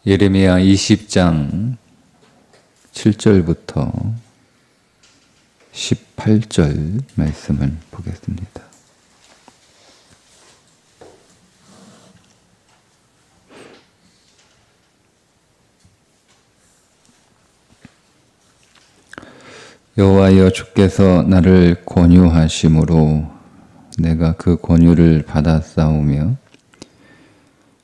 예레미야 20장 7절부터 18절 말씀을 보겠습니다. 여호와여, 주께서 나를 권유하심으로 내가 그 권유를 받았사오며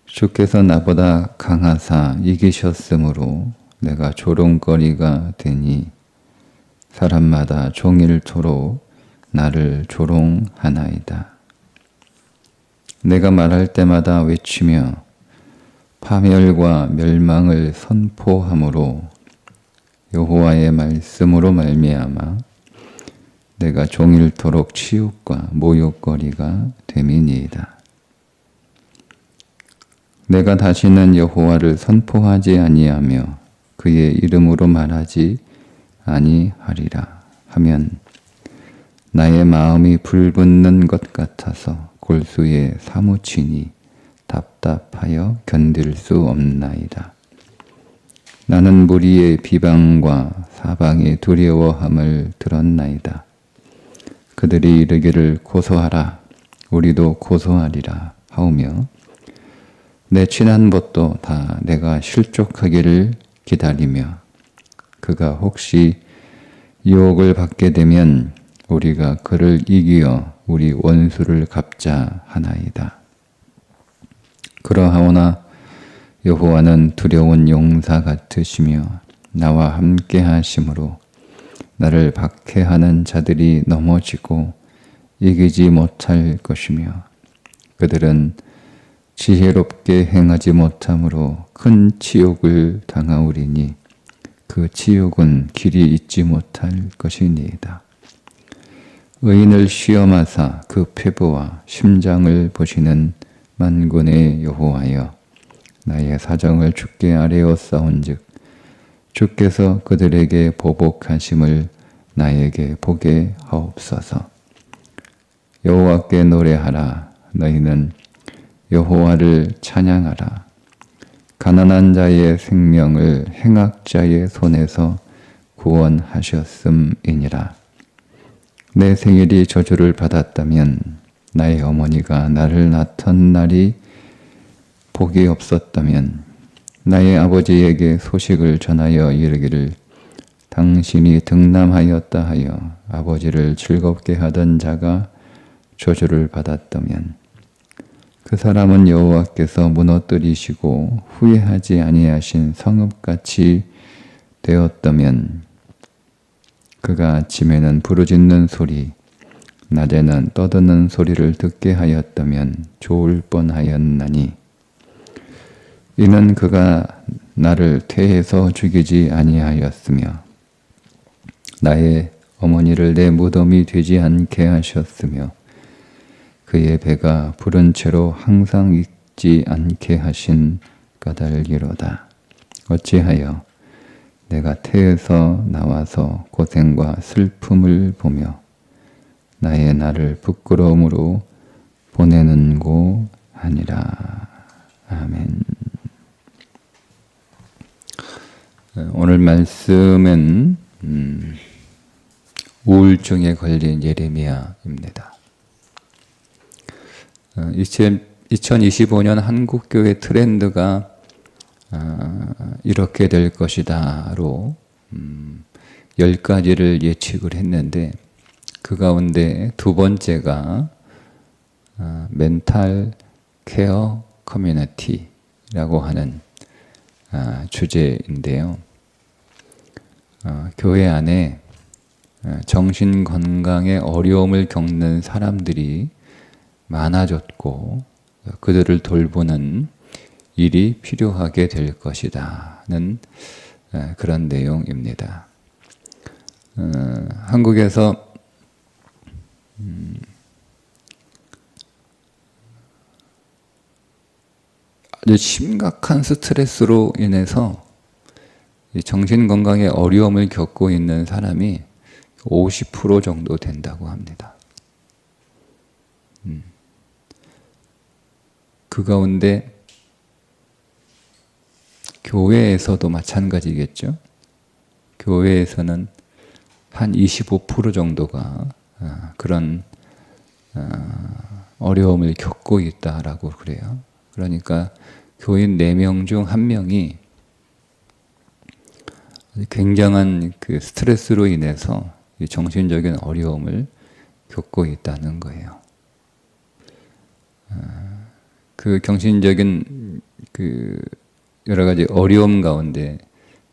주께서 나보다 강하사 이기셨으므로 내가 조롱거리가 되니 사람마다 종일토록 나를 조롱하나이다. 내가 말할 때마다 외치며 파멸과 멸망을 선포함으로 여호와의 말씀으로 말미암아 내가 종일토록 치욕과 모욕거리가 됨이니이다. 내가 다시는 여호와를 선포하지 아니하며 그의 이름으로 말하지 아니하리라 하면 나의 마음이 불붙는 것 같아서 골수에 사무치니 답답하여 견딜 수 없나이다. 나는 무리의 비방과 사방의 두려워함을 들었나이다. 그들이 이르기를 고소하라, 우리도 고소하리라 하오며 내 친한 벗도 다 내가 실족하기를 기다리며 그가 혹시 유혹을 받게 되면 우리가 그를 이기어 우리 원수를 갚자 하나이다. 그러하오나 여호와는 두려운 용사 같으시며 나와 함께 하심으로 나를 박해하는 자들이 넘어지고 이기지 못할 것이며 그들은 지혜롭게 행하지 못함으로 큰 치욕을 당하오리니 그 치욕은 길이 잊지 못할 것이니이다. 의인을 시험하사 그 폐부와 심장을 보시는 만군의 여호와여, 나의 사정을 주께 아뢰었사온즉 주께서 그들에게 보복하심을 나에게 보게 하옵소서. 여호와께 노래하라, 너희는 여호와를 찬양하라. 가난한 자의 생명을 행악자의 손에서 구원하셨음이니라. 내 생일이 저주를 받았다면 나의 어머니가 나를 낳던 날이 복이 없었다면 나의 아버지에게 소식을 전하여 이르기를 당신이 등남하였다 하여 아버지를 즐겁게 하던 자가 저주를 받았다면 그 사람은 여호와께서 무너뜨리시고 후회하지 아니하신 성읍같이 되었다면 그가 아침에는 부르짖는 소리, 낮에는 떠드는 소리를 듣게 하였다면 좋을 뻔하였나니 이는 그가 나를 태에서 죽이지 아니하였으며 나의 어머니를 내 무덤이 되지 않게 하셨으며 그의 배가 부른 채로 항상 익지 않게 하신 까닭이로다. 어찌하여 내가 태에서 나와서 고생과 슬픔을 보며 나의 날을 부끄러움으로 보내는고 하니라. 아멘. 오늘 말씀은 우울증에 걸린 예레미야입니다. 2025년 한국교회 트렌드가 이렇게 될 것이다로 10가지를 예측을 했는데 그 가운데 두 번째가 멘탈 케어 커뮤니티라고 하는 주제인데요. 교회 안에 정신건강에 어려움을 겪는 사람들이 많아졌고 그들을 돌보는 일이 필요하게 될 것이다는 그런 내용입니다. 한국에서 아주 심각한 스트레스로 인해서 정신건강에 어려움을 겪고 있는 사람이 50% 정도 된다고 합니다. 그 가운데 교회에서도 마찬가지겠죠. 교회에서는 한 25% 정도가 그런 어려움을 겪고 있다라고 그래요. 그러니까 교인 4명 중 1명이 굉장한 그 스트레스로 인해서 정신적인 어려움을 겪고 있다는 거예요. 그 정신적인 그 여러 가지 어려움 가운데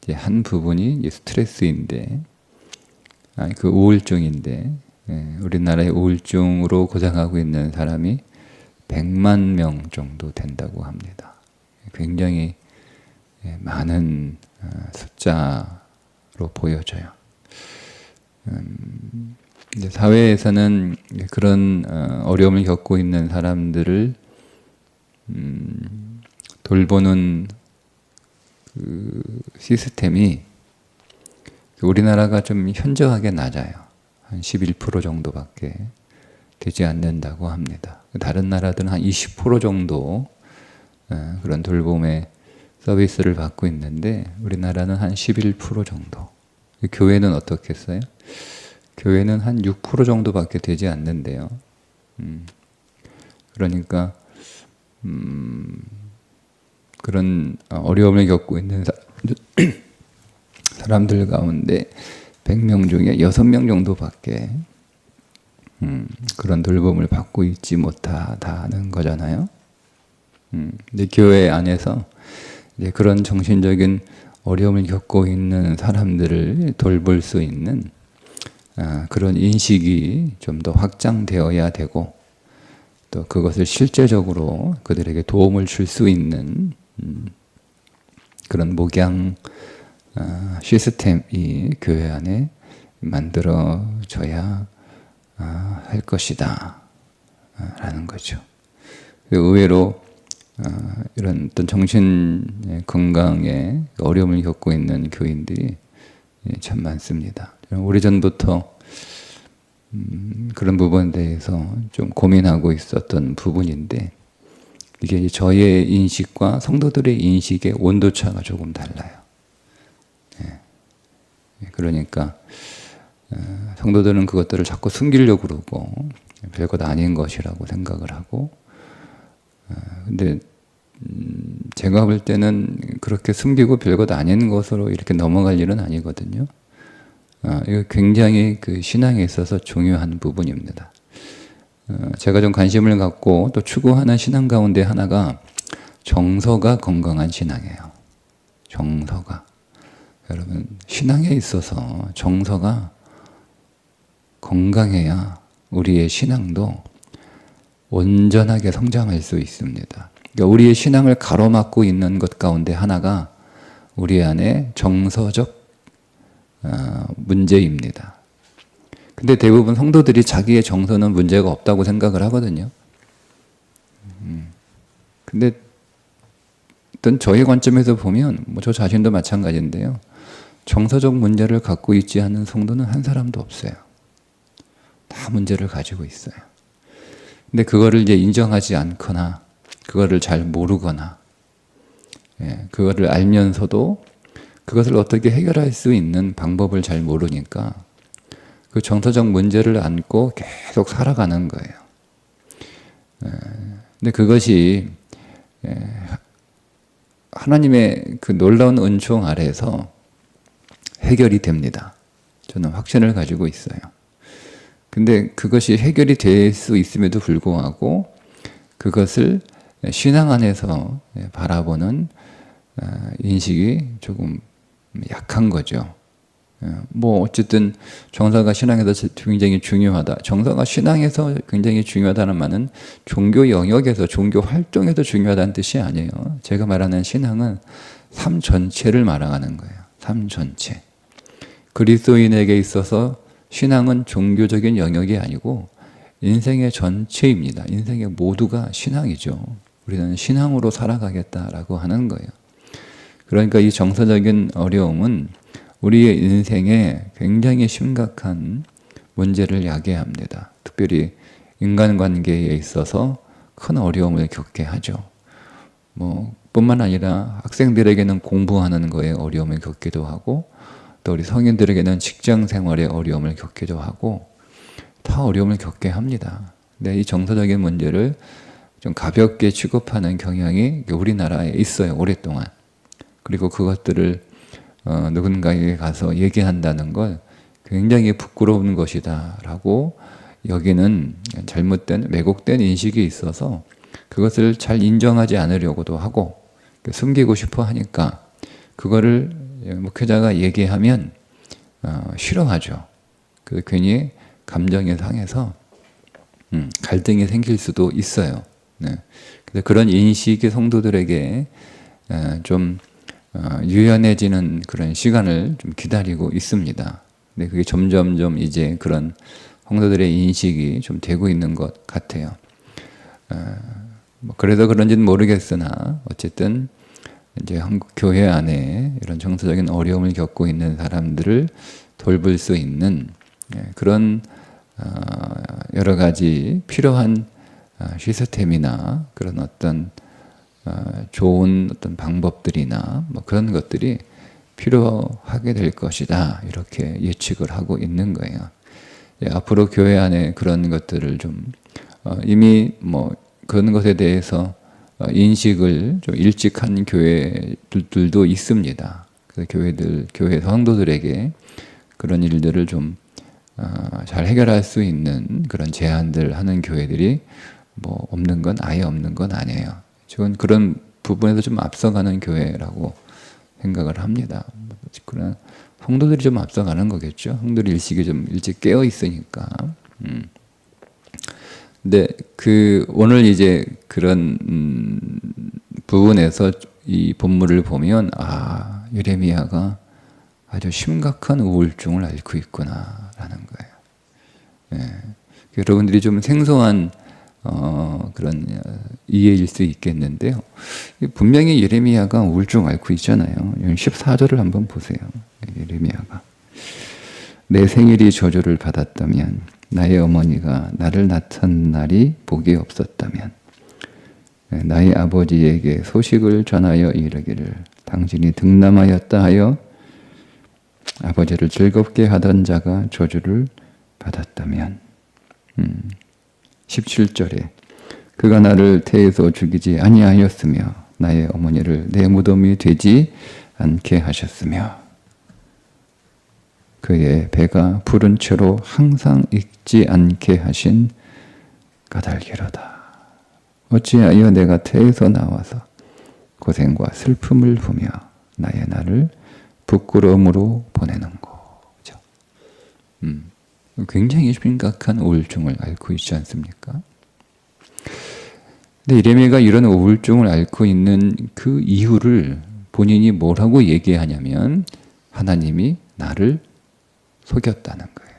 이제 한 부분이 이제 스트레스인데, 그 우울증인데, 우리나라의 우울증으로 고생하고 있는 사람이 100만 명 정도 된다고 합니다. 굉장히 많은 숫자로 보여져요. 이제 사회에서는 그런 어려움을 겪고 있는 사람들을 돌보는 그 시스템이 우리나라가 좀 현저하게 낮아요. 한 11% 정도밖에 되지 않는다고 합니다. 다른 나라들은 한 20% 정도 그런 돌봄의 서비스를 받고 있는데 우리나라는 한 11% 정도. 교회는 어떻겠어요? 교회는 한 6% 정도밖에 되지 않는데요. 그러니까 그런 어려움을 겪고 있는 사람들 가운데 100명 중에 6명 정도밖에 그런 돌봄을 받고 있지 못하다는 거잖아요. 근데 교회 안에서 이제 그런 정신적인 어려움을 겪고 있는 사람들을 돌볼 수 있는 그런 인식이 좀 더 확장되어야 되고, 또 그것을 실제적으로 그들에게 도움을 줄 수 있는 그런 목양 시스템이 교회 안에 만들어져야 할 것이다 라는 거죠. 의외로 이런 어떤 정신 건강에 어려움을 겪고 있는 교인들이 참 많습니다. 오래전부터 그런 부분에 대해서 좀 고민하고 있었던 부분인데, 이게 저의 인식과 성도들의 인식의 온도차가 조금 달라요. 그러니까 성도들은 그것들을 자꾸 숨기려고 그러고 별것 아닌 것이라고 생각을 하고, 근데 제가 볼 때는 그렇게 숨기고 별것 아닌 것으로 이렇게 넘어갈 일은 아니거든요. 이거 굉장히 그 신앙에 있어서 중요한 부분입니다. 제가 좀 관심을 갖고 또 추구하는 신앙 가운데 하나가 정서가 건강한 신앙이에요. 정서가. 여러분, 신앙에 있어서 정서가 건강해야 우리의 신앙도 온전하게 성장할 수 있습니다. 그러니까 우리의 신앙을 가로막고 있는 것 가운데 하나가 우리 안에 정서적 문제입니다. 근데 대부분 성도들이 자기의 정서는 문제가 없다고 생각을 하거든요. 근데 어떤 저의 관점에서 보면 저 자신도 마찬가지인데요. 정서적 문제를 갖고 있지 않은 성도는 한 사람도 없어요. 다 문제를 가지고 있어요. 근데 그거를 이제 인정하지 않거나 그거를 잘 모르거나, 그거를 알면서도 그것을 어떻게 해결할 수 있는 방법을 잘 모르니까 그 정서적 문제를 안고 계속 살아가는 거예요. 근데 그것이 하나님의 그 놀라운 은총 아래에서 해결이 됩니다. 저는 확신을 가지고 있어요. 근데 그것이 해결이 될 수 있음에도 불구하고 그것을 신앙 안에서 바라보는 인식이 조금 약한 거죠. 뭐 어쨌든 정서가 신앙에서 굉장히 중요하다. 정서가 신앙에서 굉장히 중요하다는 말은 종교 영역에서, 종교 활동에서 중요하다는 뜻이 아니에요. 제가 말하는 신앙은 삶 전체를 말하는 거예요. 삶 전체. 그리스도인에게 있어서 신앙은 종교적인 영역이 아니고 인생의 전체입니다. 인생의 모두가 신앙이죠. 우리는 신앙으로 살아가겠다라고 하는 거예요. 그러니까 이 정서적인 어려움은 우리의 인생에 굉장히 심각한 문제를 야기합니다. 특별히 인간관계에 있어서 큰 어려움을 겪게 하죠. 뿐만 아니라 학생들에게는 공부하는 거에 어려움을 겪기도 하고 또 우리 성인들에게는 직장 생활에 어려움을 겪기도 하고 다 어려움을 겪게 합니다. 근데 이 정서적인 문제를 좀 가볍게 취급하는 경향이 우리나라에 있어요. 오랫동안. 그리고 그것들을 누군가에게 가서 얘기한다는 걸 굉장히 부끄러운 것이다 라고 여기는 잘못된 왜곡된 인식이 있어서 그것을 잘 인정하지 않으려고도 하고 숨기고 싶어 하니까 그거를 목회자가 얘기하면 싫어하죠. 그래서 괜히 감정이 상해서 갈등이 생길 수도 있어요. 네. 그래서 그런 인식이 성도들에게 좀 유연해지는 그런 시간을 좀 기다리고 있습니다. 근데 그게 점점점 이제 그런 성도들의 인식이 좀 되고 있는 것 같아요. 그래서 그런지는 모르겠으나 어쨌든 이제 한국 교회 안에 이런 정서적인 어려움을 겪고 있는 사람들을 돌볼 수 있는 그런 여러 가지 필요한 시스템이나 그런 어떤 좋은 어떤 방법들이나 뭐 그런 것들이 필요하게 될 것이다 이렇게 예측을 하고 있는 거예요. 앞으로 교회 안에 그런 것들을 좀 이미 뭐 그런 것에 대해서 인식을 좀 일찍 한 교회들도 있습니다. 그래서 교회 성도들에게 그런 일들을 좀 잘 해결할 수 있는 그런 제안들 하는 교회들이 뭐 없는 건 아예 없는 건 아니에요. 저는 그런 부분에서 좀 앞서가는 교회라고 생각을 합니다. 그런 성도들이 좀 앞서가는 거겠죠. 성도들 일찍이 좀 일찍 깨어 있으니까. 근데 오늘 이제 그런 부분에서 이 본문을 보면 예레미야가 아주 심각한 우울증을 앓고 있구나라는 거예요. 예. 여러분들이 좀 생소한 그런 이해일 수 있겠는데요. 분명히 예레미야가 우울증 앓고 있잖아요. 14절을 한번 보세요. 예레미야가 내 생일이 저주를 받았다면 나의 어머니가 나를 낳던 날이 복이 없었다면 나의 아버지에게 소식을 전하여 이르기를 당신이 득남하였다 하여 아버지를 즐겁게 하던 자가 저주를 받았다면 17절에 그가 나를 태에서 죽이지 아니하였으며 나의 어머니를 내 무덤이 되지 않게 하셨으며 그의 배가 부른 채로 항상 익지 않게 하신 까닭이로다. 어찌하여 내가 태에서 나와서 고생과 슬픔을 보며 나의 날을 부끄러움으로 보내는고. 굉장히 심각한 우울증을 앓고 있지 않습니까? 근데 예레미야가 이런 우울증을 앓고 있는 그 이유를 본인이 뭐라고 얘기하냐면 하나님이 나를 속였다는 거예요.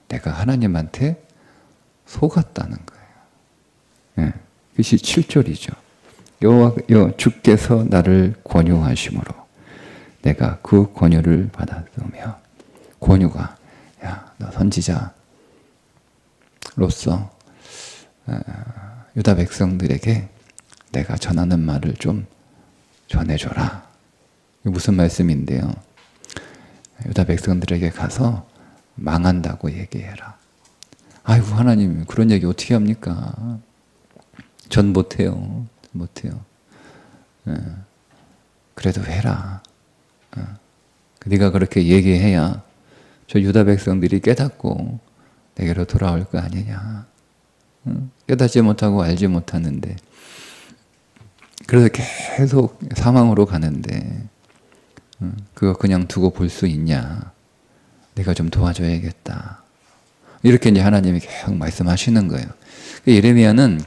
내가 하나님한테 속았다는 거예요. 네, 그것이 7절이죠. 여호와 주께서 나를 권유하심으로 내가 그 권유를 받았으며 권유가 너 선지자로서 유다 백성들에게 내가 전하는 말을 좀 전해줘라. 이게 무슨 말씀인데요? 유다 백성들에게 가서 망한다고 얘기해라. 아이고 하나님 그런 얘기 어떻게 합니까? 전 못해요. 그래도 해라. 네가 그렇게 얘기해야 저 유다 백성들이 깨닫고 내게로 돌아올 거 아니냐. 깨닫지 못하고 알지 못하는데 그래서 계속 사망으로 가는데 그거 그냥 두고 볼 수 있냐. 내가 좀 도와줘야겠다. 이렇게 이제 하나님이 계속 말씀하시는 거예요. 예레미야는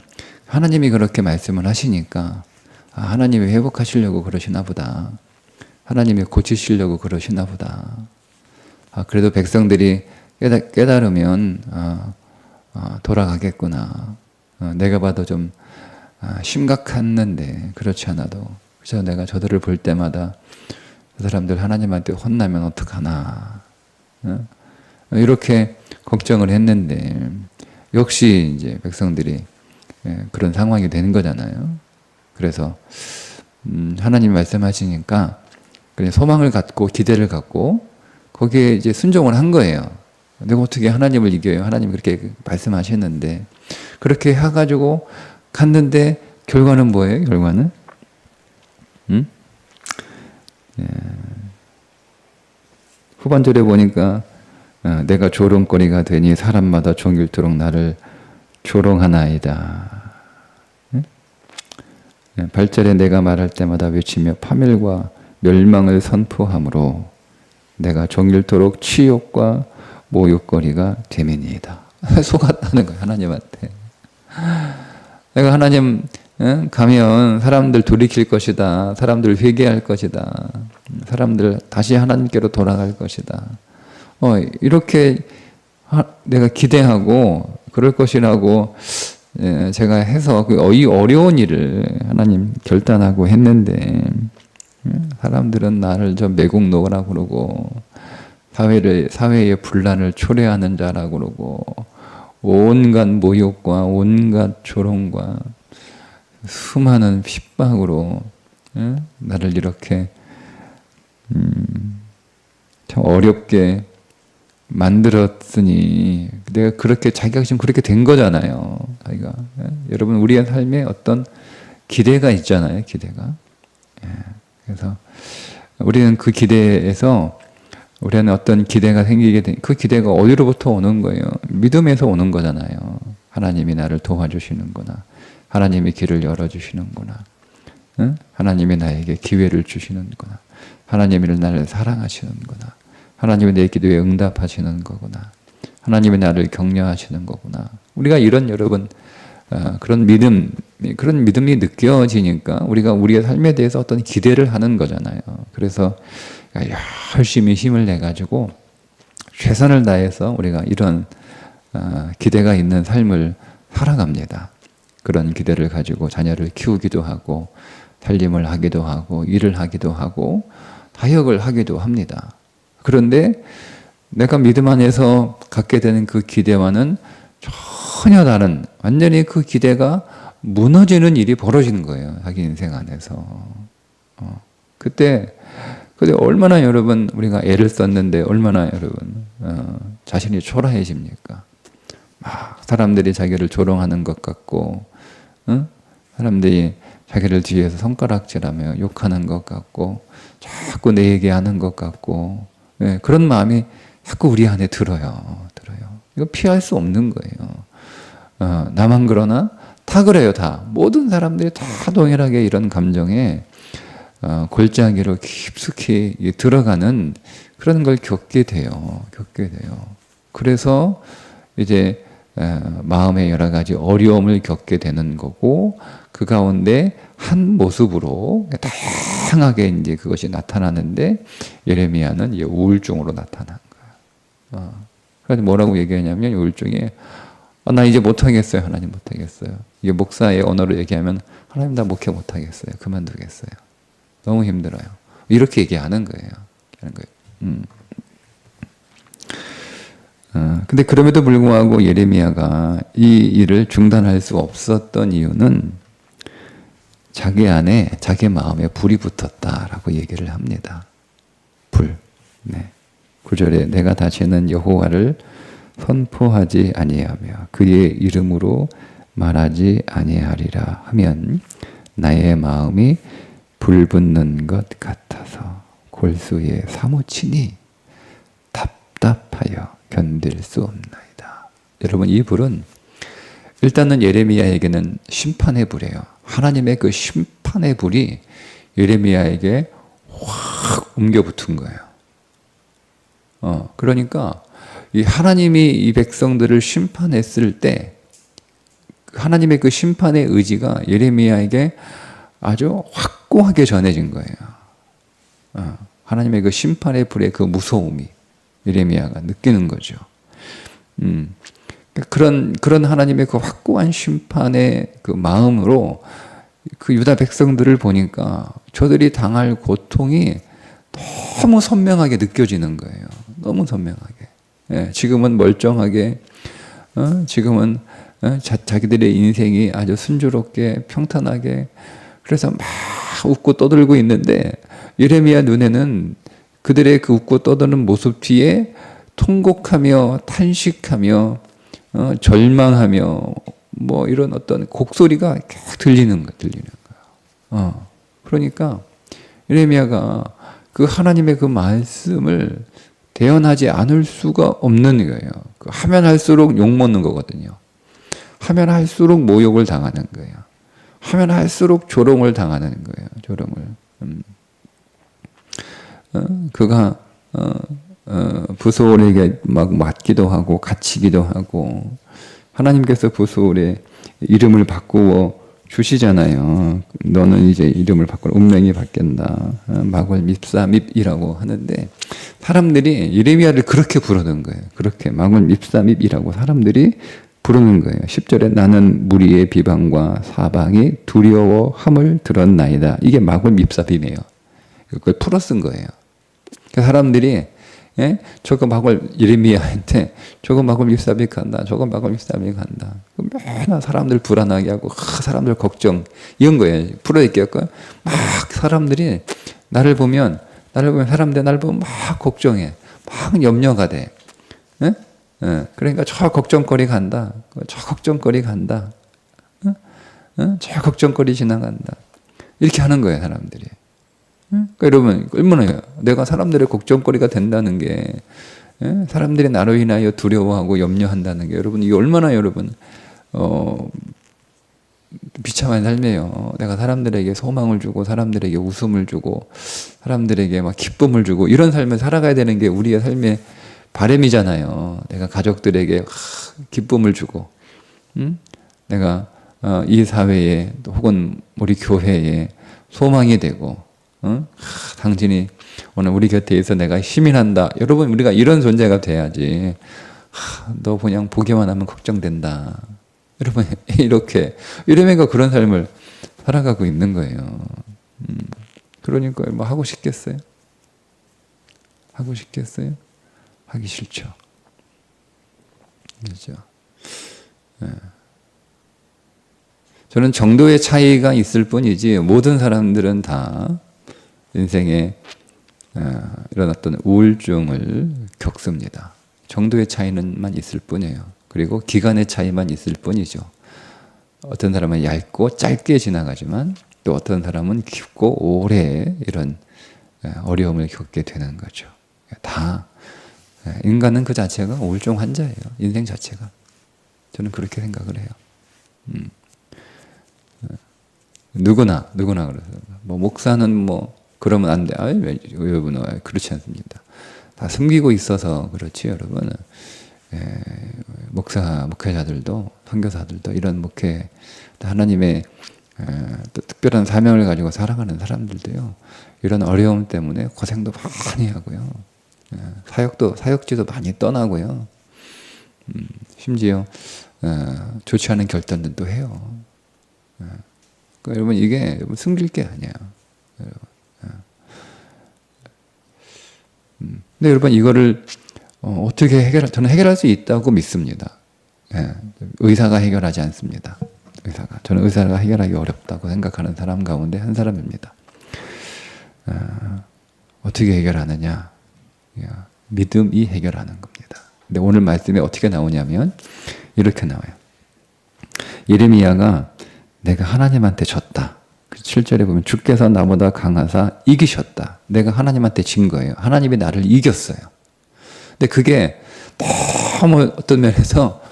하나님이 그렇게 말씀을 하시니까 하나님이 회복하시려고 그러시나 보다. 하나님이 고치시려고 그러시나 보다. 그래도 백성들이 깨달으면 돌아가겠구나. 내가 봐도 좀 심각했는데 그렇지 않아도 그래서 내가 저들을 볼 때마다 그 사람들 하나님한테 혼나면 어떡하나 이렇게 걱정을 했는데 역시 이제 백성들이 그런 상황이 되는 거잖아요. 그래서 하나님 말씀하시니까 그냥 소망을 갖고 기대를 갖고 거기에 이제 순종을 한 거예요. 내가 어떻게 하나님을 이겨요? 하나님이 그렇게 말씀하셨는데 그렇게 해가지고 갔는데 결과는 뭐예요? 결과는 예. 후반절에 보니까 내가 조롱거리가 되니 사람마다 종일토록 나를 조롱하나이다. 8절에 내가 말할 때마다 외치며 파멸과 멸망을 선포함으로 내가 종일토록 치욕과 모욕거리가 되매니이다. 속았다는 거예요. 하나님한테. 내가 하나님 가면 사람들 돌이킬 것이다. 사람들 회개할 것이다. 사람들 다시 하나님께로 돌아갈 것이다. 이렇게 내가 기대하고 그럴 것이라고 제가 해서 이 어려운 일을 하나님 결단하고 했는데 사람들은 나를 저 매국노라고 그러고 사회의 분란을 초래하는 자라고 그러고 온갖 모욕과 온갖 조롱과 수많은 핍박으로 나를 이렇게 참 어렵게 만들었으니 내가 그렇게 자기가 지금 그렇게 된 거잖아요. 자기가 여러분 우리의 삶에 어떤 기대가 있잖아요. 기대가. 그래서 우리는 그 기대에서 우리는 어떤 기대가 생기게 된 그 기대가 어디로부터 오는 거예요? 믿음에서 오는 거잖아요. 하나님이 나를 도와주시는구나. 하나님이 길을 열어주시는구나. 하나님이 나에게 기회를 주시는구나. 하나님이 나를 사랑하시는구나. 하나님이 내 기도에 응답하시는 거구나. 하나님이 나를 격려하시는 거구나. 우리가 이런 여러분 그런 믿음이 느껴지니까 우리가 우리의 삶에 대해서 어떤 기대를 하는 거잖아요. 그래서 열심히 힘을 내 가지고 최선을 다해서 우리가 이런 기대가 있는 삶을 살아갑니다. 그런 기대를 가지고 자녀를 키우기도 하고 살림을 하기도 하고 일을 하기도 하고 사역을 하기도 합니다. 그런데 내가 믿음 안에서 갖게 되는 그 기대와는 전혀 다른 완전히 그 기대가 무너지는 일이 벌어지는 거예요. 자기 인생 안에서. 그때 얼마나 여러분 우리가 애를 썼는데 얼마나 여러분 자신이 초라해집니까? 막 사람들이 자기를 조롱하는 것 같고 사람들이 자기를 뒤에서 손가락질하며 욕하는 것 같고 자꾸 내 얘기하는 것 같고 그런 마음이 자꾸 우리 안에 들어요. 이거 피할 수 없는 거예요. 나만 그러나 다 그래요. 다 모든 사람들이 다 동일하게 이런 감정에 골짜기로 깊숙이 들어가는 그런 걸 겪게 돼요. 그래서 이제 마음의 여러 가지 어려움을 겪게 되는 거고 그 가운데 한 모습으로 다양하게 이제 그것이 나타나는데 예레미야는 이제 우울증으로 나타난 거예요. 그래서 뭐라고 얘기하냐면 우울증이 나 이제 못하겠어요. 하나님 못하겠어요. 이게 목사의 언어로 얘기하면 하나님 나 목회 못하겠어요. 그만두겠어요. 너무 힘들어요. 이렇게 얘기하는 거예요. 근데 그럼에도 불구하고 예레미야가 이 일을 중단할 수 없었던 이유는 자기 안에 자기 마음에 불이 붙었다라고 얘기를 합니다. 불. 9절에 내가 다시는 여호와를 선포하지 아니하며 그의 이름으로 말하지 아니하리라 하면 나의 마음이 불붙는 것 같아서 골수에 사무치니 답답하여 견딜 수 없나이다. 여러분 이 불은 일단은 예레미야에게는 심판의 불이에요. 하나님의 그 심판의 불이 예레미야에게 확 옮겨 붙은 거예요. 그러니까 이 하나님이 이 백성들을 심판했을 때 하나님의 그 심판의 의지가 예레미야에게 아주 확고하게 전해진 거예요. 하나님의 그 심판의 불의 그 무서움이 예레미야가 느끼는 거죠. 그런 하나님의 그 확고한 심판의 그 마음으로 그 유다 백성들을 보니까 저들이 당할 고통이 너무 선명하게 느껴지는 거예요. 너무 선명하게. 지금은 멀쩡하게, 지금은 자기들의 인생이 아주 순조롭게 평탄하게, 그래서 막 웃고 떠들고 있는데 예레미야 눈에는 그들의 그 웃고 떠드는 모습 뒤에 통곡하며 탄식하며 절망하며 뭐 이런 어떤 곡소리가 계속 들리는 거야. 그러니까 예레미야가 그 하나님의 그 말씀을 대언하지 않을 수가 없는 거예요. 하면 할수록 욕 먹는 거거든요. 하면 할수록 모욕을 당하는 거예요. 하면 할수록 조롱을 당하는 거예요. 조롱을. 그가 부소울에게 막 맞기도 하고 갇히기도 하고 하나님께서 부소울의 이름을 바꾸어 주시잖아요. 너는 이제 이름을 바꾸라. 운명이 바뀐다. 마골 밉사밉이라고 하는데 사람들이 예레미야를 그렇게 부르는 거예요. 그렇게 마골 밉사밉이라고 사람들이 부르는 거예요. 10절에 나는 무리의 비방과 사방이 두려워함을 들었나이다. 이게 마골 밉사밉이에요. 그걸 풀어 쓴 거예요. 사람들이 저거 마골 예레미야한테 저거 마골 밉사밉 한다. 저거 마골 밉사밉 한다. 맨날 사람들 불안하게 하고 사람들 걱정 이런 거예요. 풀어있겠고 막 사람들이 나를 보면 사람들 나를 보면 막 걱정해. 막 염려가 돼. 그러니까 저 걱정거리 간다. 저 걱정거리 간다. 저 걱정거리 지나간다. 이렇게 하는 거예요, 사람들이. 그러니까 여러분, 얼마나 내가 사람들의 걱정거리가 된다는 게, 사람들이 나로 인하여 두려워하고 염려한다는 게, 여러분, 이게 얼마나 여러분, 비참한 삶이에요. 내가 사람들에게 소망을 주고, 사람들에게 웃음을 주고, 사람들에게 막 기쁨을 주고, 이런 삶을 살아가야 되는 게 우리의 삶의 바람이잖아요. 내가 가족들에게 기쁨을 주고, 내가 이 사회에 혹은 우리 교회에 소망이 되고, 당신이 오늘 우리 곁에 있어 내가 힘이 난다. 여러분 우리가 이런 존재가 돼야지. 너 그냥 보기만 하면 걱정된다. 여러분 이렇게 예레미야가 그런 삶을 살아가고 있는 거예요. 그러니까 뭐 하고 싶겠어요? 하고 싶겠어요? 하기 싫죠. 그렇죠. 저는 정도의 차이가 있을 뿐이지 모든 사람들은 다 인생에 이런 어떤 우울증을 겪습니다. 정도의 차이는만 있을 뿐이에요. 그리고 기간의 차이만 있을 뿐이죠. 어떤 사람은 얇고 짧게 지나가지만 또 어떤 사람은 깊고 오래 이런 어려움을 겪게 되는 거죠. 다 인간은 그 자체가 우울증 환자예요. 인생 자체가. 저는 그렇게 생각을 해요. 누구나 그래서 뭐 목사는 뭐 그러면 안 돼. 여러분 그렇지 않습니다. 다 숨기고 있어서 그렇지 여러분. 목회자들도 선교사들도 이런 목회 하나님의 또 특별한 사명을 가지고 살아가는 사람들도요. 이런 어려움 때문에 고생도 많이 하고요. 사역지도 많이 떠나고요. 심지어 좋지 않은 결단들도 해요. 그러니까 여러분 이게 숨길 게 아니에요. 근데 여러분 이거를 어떻게 저는 해결할 수 있다고 믿습니다. 의사가 해결하지 않습니다. 저는 의사가 해결하기 어렵다고 생각하는 사람 가운데 한 사람입니다. 어떻게 해결하느냐? 믿음이 해결하는 겁니다. 근데 오늘 말씀에 어떻게 나오냐면 이렇게 나와요. 예레미야가 내가 하나님한테 졌다. 7절에 보면 주께서 나보다 강하사 이기셨다. 내가 하나님한테 진 거예요. 하나님이 나를 이겼어요. 근데 그게 너무 어떤 면에서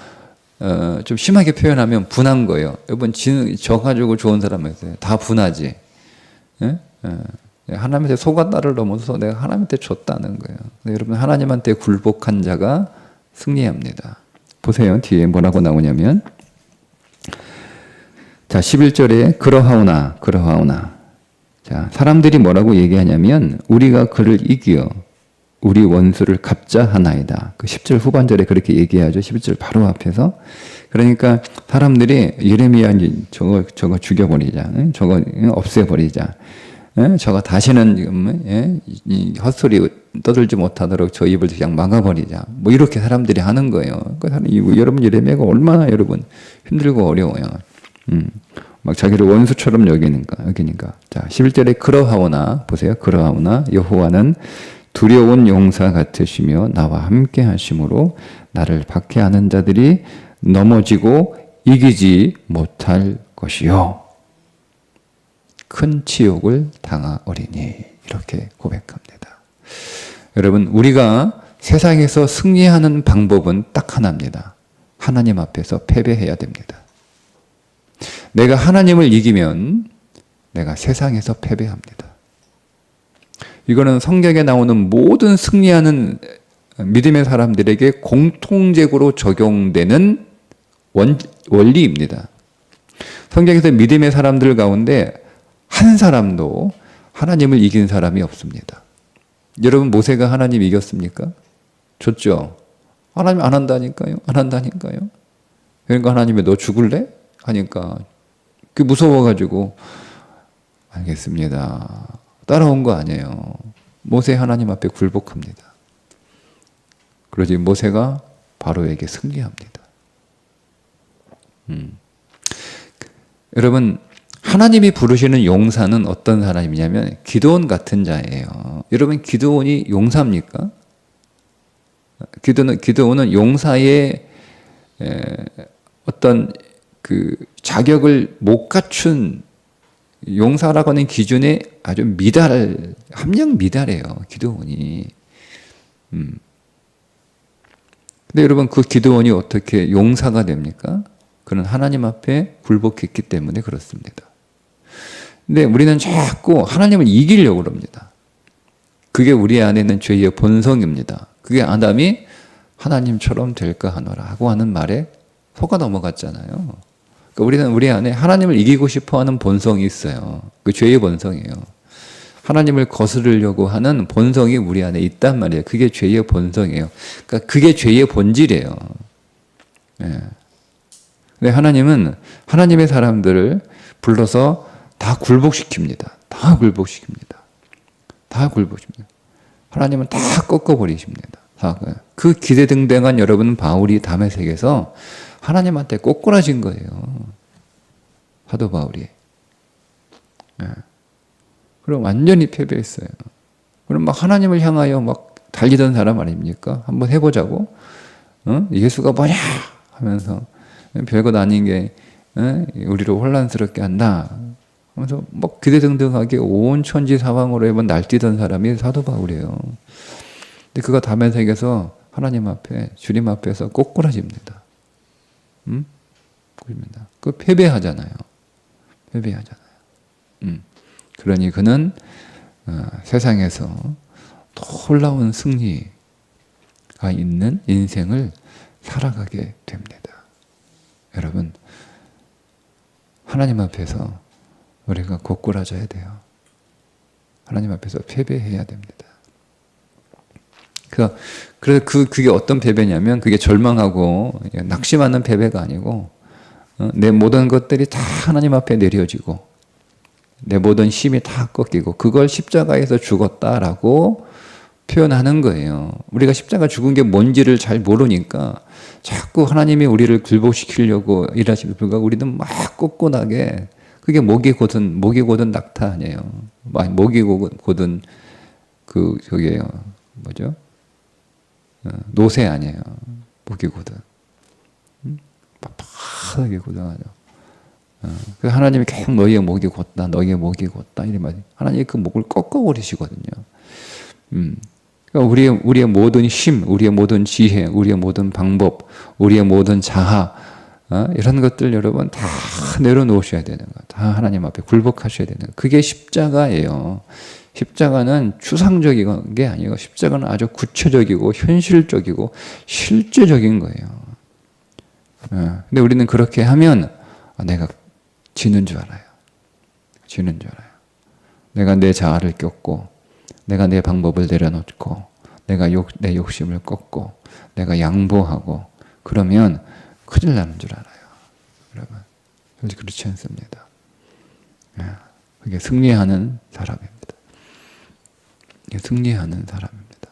좀 심하게 표현하면 분한 거예요. 여러분 져가지고 좋은 사람 있어요. 다 분하지. 하나님한테 속았다를 넘어서 내가 하나님한테 졌다는 거예요. 근데 여러분 하나님한테 굴복한 자가 승리합니다. 보세요. 뒤에 뭐라고 나오냐면 자 11절에 그러하오나 자 사람들이 뭐라고 얘기하냐면 우리가 그를 이기어 우리 원수를 갚자 하나이다. 그 10절 후반절에 그렇게 얘기하죠. 11절 바로 앞에서. 그러니까 사람들이 예레미야 저거 죽여버리자. 저거 없애버리자. 저거 다시는 지금 헛소리 떠들지 못하도록 저 입을 그냥 막아버리자. 뭐 이렇게 사람들이 하는 거예요. 그러니까 여러분 예레미야가 얼마나 여러분 힘들고 어려워요. 막 자기를 원수처럼 여기니까. 자, 11절에 그러하오나, 보세요. 그러하오나 여호와는 두려운 용사 같으시며 나와 함께 하심으로 나를 박해하는 자들이 넘어지고 이기지 못할 것이요. 큰 치욕을 당하오리니. 이렇게 고백합니다. 여러분, 우리가 세상에서 승리하는 방법은 딱 하나입니다. 하나님 앞에서 패배해야 됩니다. 내가 하나님을 이기면 내가 세상에서 패배합니다. 이거는 성경에 나오는 모든 승리하는 믿음의 사람들에게 공통적으로 적용되는 원리입니다. 성경에서 믿음의 사람들 가운데 한 사람도 하나님을 이긴 사람이 없습니다. 여러분, 모세가 하나님 이겼습니까? 졌죠? 하나님 안 한다니까요. 안 한다니까요. 그러니까 하나님이 너 죽을래? 하니까 그 무서워가지고 알겠습니다. 따라온 거 아니에요. 모세 하나님 앞에 굴복합니다. 그러지 모세가 바로에게 승리합니다. 여러분, 하나님이 부르시는 용사는 어떤 사람이냐면 기드온 같은 자예요. 여러분, 기드온이 용사입니까? 기드온은 용사의 어떤 그 자격을 못 갖춘, 용사라고 하는 기준에 아주 함량 미달해요. 기드온이. 근데 여러분, 그 기드온이 어떻게 용사가 됩니까? 그는 하나님 앞에 굴복했기 때문에 그렇습니다. 근데 우리는 자꾸 하나님을 이기려고 그럽니다. 그게 우리 안에 있는 죄의 본성입니다. 그게 아담이 하나님처럼 될까 하노라 하고 하는 말에 속아 넘어갔잖아요. 그러니까 우리는 우리 안에 하나님을 이기고 싶어 하는 본성이 있어요. 그 죄의 본성이에요. 하나님을 거스르려고 하는 본성이 우리 안에 있단 말이에요. 그게 죄의 본성이에요. 그러니까 그게 죄의 본질이에요. 예. 근데 하나님은 하나님의 사람들을 불러서 다 굴복시킵니다. 다 굴복시킵니다. 다 굴복시킵니다. 하나님은 다 꺾어버리십니다. 그 기대등등한 여러분 바울이 다메섹에서 하나님한테 꼬꾸라진 거예요. 사도 바울이. 예. 그럼 완전히 패배했어요. 그럼 막 하나님을 향하여 막 달리던 사람 아닙니까? 한번 해보자고. 예수가 뭐냐 하면서 별것 아닌 게 우리를 혼란스럽게 한다. 하면서 막 기대등등하게 온 천지 사방으로 해본 날뛰던 사람이 사도 바울이에요. 근데 그가 다메섹에서 하나님 앞에, 주님 앞에서 꼬꾸라집니다. 그 패배하잖아요. 패배하잖아요. 그러니 그는 세상에서 놀라운 승리가 있는 인생을 살아가게 됩니다. 여러분, 하나님 앞에서 우리가 고꾸라져야 돼요. 하나님 앞에서 패배해야 됩니다. 그래서 그게 어떤 패배냐면 그게 절망하고 낙심하는 패배가 아니고 내 모든 것들이 다 하나님 앞에 내려지고 내 모든 힘이 다 꺾이고 그걸 십자가에서 죽었다라고 표현하는 거예요. 우리가 십자가 죽은 게 뭔지를 잘 모르니까 자꾸 하나님이 우리를 굴복시키려고 일하시는 불구하고 우리는 막 꼿꼿하게 그게 목이 곧은 낙타 아니에요. 목이 곧은 저기에요. 뭐죠? 노새 아니에요. 목이 곧은. 빳빳하게 고정하죠. 그래서 하나님이 계속 너희의 목이 곧다, 너희의 목이 곧다 이런 말이 하나님이 그 목을 꺾어버리시거든요. 그러니까 우리의 모든 힘, 우리의 모든 지혜, 우리의 모든 방법, 우리의 모든 자아 이런 것들 여러분 다 내려놓으셔야 되는 거예요. 다 하나님 앞에 굴복하셔야 되는 거예요. 그게 십자가예요. 십자가는 추상적인 게 아니고 십자가는 아주 구체적이고 현실적이고 실제적인 거예요. 근데 우리는 그렇게 하면 내가 지는 줄 알아요. 지는 줄 알아요. 내가 내 자아를 꺾고 내가 내 방법을 내려놓고 내가 내 욕심을 꺾고 내가 양보하고 그러면 큰일 나는 줄 알아요. 여러분, 솔직히 그렇지 않습니다. 그게 승리하는 사람입니다. 이게 승리하는 사람입니다.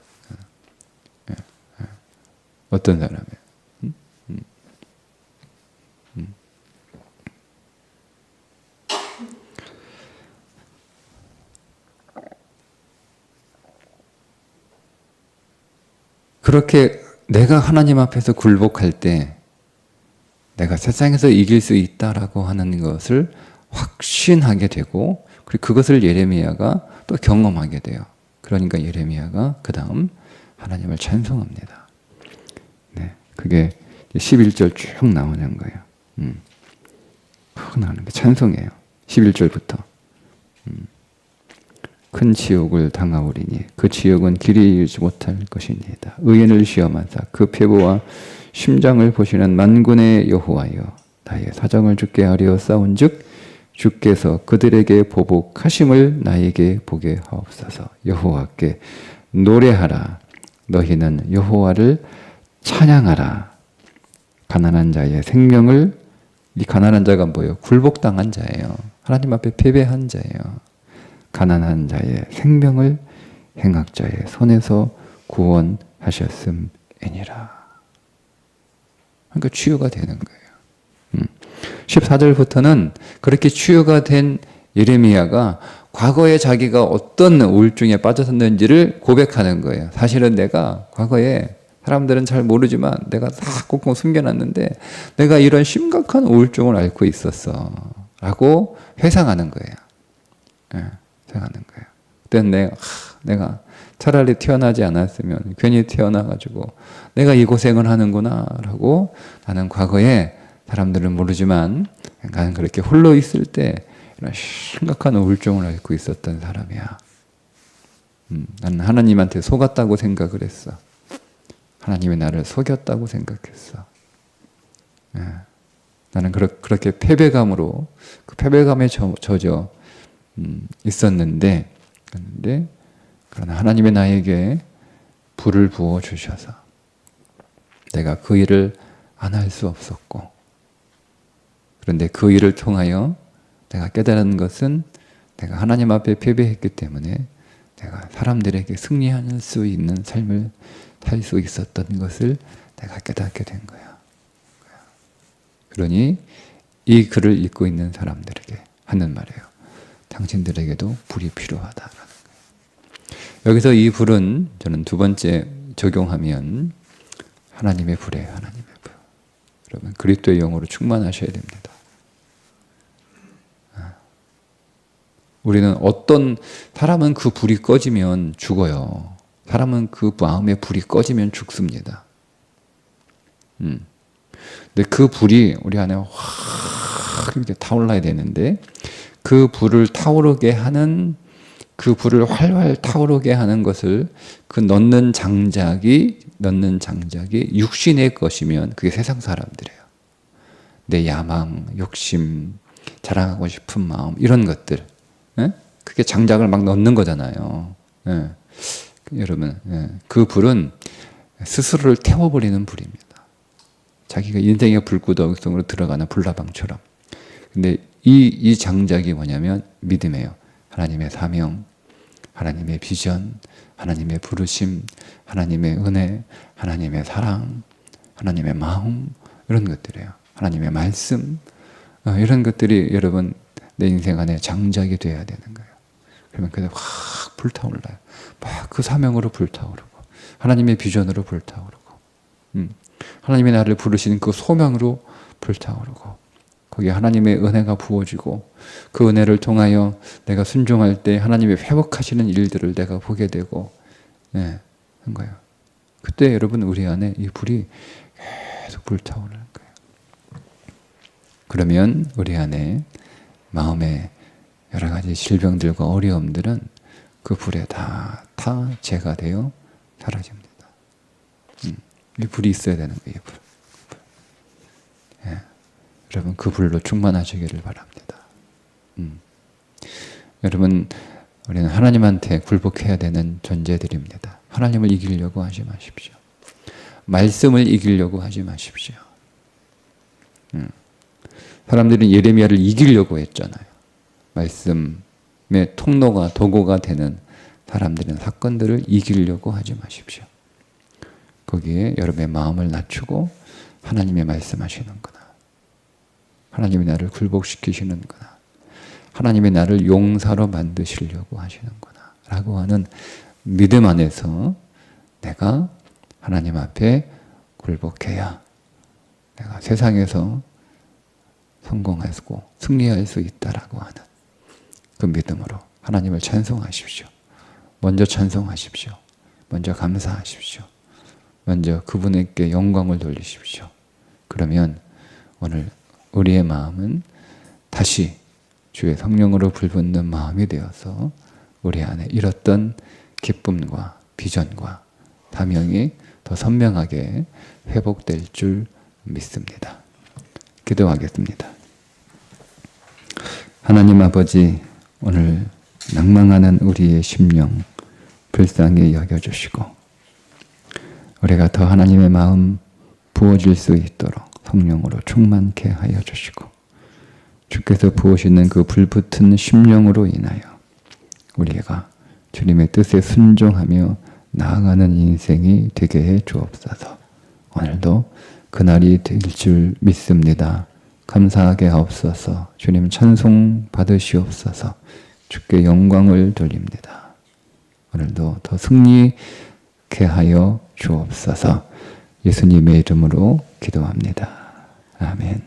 어떤 사람이에요? 그렇게 내가 하나님 앞에서 굴복할 때 내가 세상에서 이길 수 있다라고 하는 것을 확신하게 되고, 그리고 그것을 예레미야가 또 경험하게 돼요. 그러니까 예레미야가 그 다음 하나님을 찬송합니다. 네, 그게 11절 쭉 나오는 거예요. 쭉 나오는 게 찬송이에요. 11절부터. 큰 지옥을 당하오리니 그 지옥은 길이 잃지 못할 것입니다. 의인을 시험하사 그 표부와 심장을 보시는 만군의 여호와여, 나의 사정을 주께 하려 싸운즉 주께서 그들에게 보복하심을 나에게 보게 하옵소서. 여호와께 노래하라. 너희는 여호와를 찬양하라. 가난한 자의 생명을, 이 가난한 자가 뭐예요? 굴복당한 자예요. 하나님 앞에 패배한 자예요. 가난한 자의 생명을 행악자의 손에서 구원하셨음이니라. 그러니까 치유가 되는 거예요. 14절부터는 그렇게 치유가 된 예레미야가 과거에 자기가 어떤 우울증에 빠졌었는지를 고백하는 거예요. 사실은 내가 과거에, 사람들은 잘 모르지만 내가 다 꽁꽁 숨겨놨는데 내가 이런 심각한 우울증을 앓고 있었어 라고 회상하는 거예요. 회상하는 거예요. 그때는 내가 차라리 태어나지 않았으면 괜히 태어나가지고 내가 이 고생을 하는구나 라고, 나는 과거에 사람들은 모르지만 나는 그렇게 홀로 있을 때 이런 심각한 우울증을 앓고 있었던 사람이야. 나는 하나님한테 속았다고 생각을 했어. 하나님이 나를 속였다고 생각했어. 나는 그렇게 패배감으로, 그 패배감에 젖어 있었는데, 그러나 하나님이 나에게 불을 부어 주셔서 내가 그 일을 안 할 수 없었고, 그런데 그 일을 통하여 내가 깨달은 것은 내가 하나님 앞에 패배했기 때문에 내가 사람들에게 승리할 수 있는 삶을 살 수 있었던 것을 내가 깨닫게 된 거야. 그러니 이 글을 읽고 있는 사람들에게 하는 말이에요. 당신들에게도 불이 필요하다라는 거예요. 여기서 이 불은 저는 두 번째 적용하면 하나님의 불이에요. 하나님의 불. 여러분 그리스도의 영으로 충만하셔야 됩니다. 우리는 어떤 사람은 그 불이 꺼지면 죽어요. 사람은 그 마음의 불이 꺼지면 죽습니다. 근데 그 불이 우리 안에 확 이렇게 타올라야 되는데, 그 불을 타오르게 하는, 그 불을 활활 타오르게 하는 것을, 그 넣는 장작이 육신의 것이면 그게 세상 사람들이에요. 내 야망, 욕심, 자랑하고 싶은 마음, 이런 것들. 그게 장작을 막 넣는 거잖아요. 여러분, 그 불은 스스로를 태워버리는 불입니다. 자기가 인생의 불구덩이성으로 들어가는 불나방처럼. 근데 이 장작이 뭐냐면 믿음이에요. 하나님의 사명, 하나님의 비전, 하나님의 부르심, 하나님의 은혜, 하나님의 사랑, 하나님의 마음, 이런 것들이에요. 하나님의 말씀, 이런 것들이 여러분 내 인생 안에 장작이 돼야 되는 거예요. 그러면 그냥 확 불타올라요. 막 그 사명으로 불타오르고, 하나님의 비전으로 불타오르고, 하나님이 나를 부르신 그 소명으로 불타오르고, 거기에 하나님의 은혜가 부어지고, 그 은혜를 통하여 내가 순종할 때 하나님이 회복하시는 일들을 내가 보게 되고, 한 거예요. 그때 여러분 우리 안에 이 불이 계속 불타오르는 거예요. 그러면 우리 안에 마음의 여러 가지 질병들과 어려움들은 그 불에 다 제가 되어 사라집니다. 이 불이 있어야 되는 거예요. 불. 여러분 그 불로 충만하시기를 바랍니다. 여러분 우리는 하나님한테 굴복해야 되는 존재들입니다. 하나님을 이기려고 하지 마십시오. 말씀을 이기려고 하지 마십시오. 사람들은 예레미야를 이기려고 했잖아요. 말씀의 통로가, 도구가 되는 사람들은 사건들을 이기려고 하지 마십시오. 거기에 여러분의 마음을 낮추고 하나님의 말씀하시는구나, 하나님이 나를 굴복시키시는구나, 하나님이 나를 용사로 만드시려고 하시는구나 라고 하는 믿음 안에서 내가 하나님 앞에 굴복해야 내가 세상에서 성공하고 승리할 수 있다라고 하는 그 믿음으로 하나님을 찬송하십시오. 먼저 찬송하십시오. 먼저 감사하십시오. 먼저 그분에게 영광을 돌리십시오. 그러면 오늘 우리의 마음은 다시 주의 성령으로 불붙는 마음이 되어서 우리 안에 잃었던 기쁨과 비전과 사명이 더 선명하게 회복될 줄 믿습니다. 기도하겠습니다. 하나님 아버지, 오늘 낭망하는 우리의 심령 불쌍히 여겨주시고 우리가 더 하나님의 마음 부어질 수 있도록 성령으로 충만케 하여 주시고 주께서 부으시는 그 불붙은 심령으로 인하여 우리가 주님의 뜻에 순종하며 나아가는 인생이 되게 해 주옵소서. 오늘도 그날이 될 줄 믿습니다. 감사하게 하옵소서. 주님 찬송 받으시옵소서. 주께 영광을 돌립니다. 오늘도 더 승리케 하여 주옵소서. 예수님의 이름으로 기도합니다. 아멘.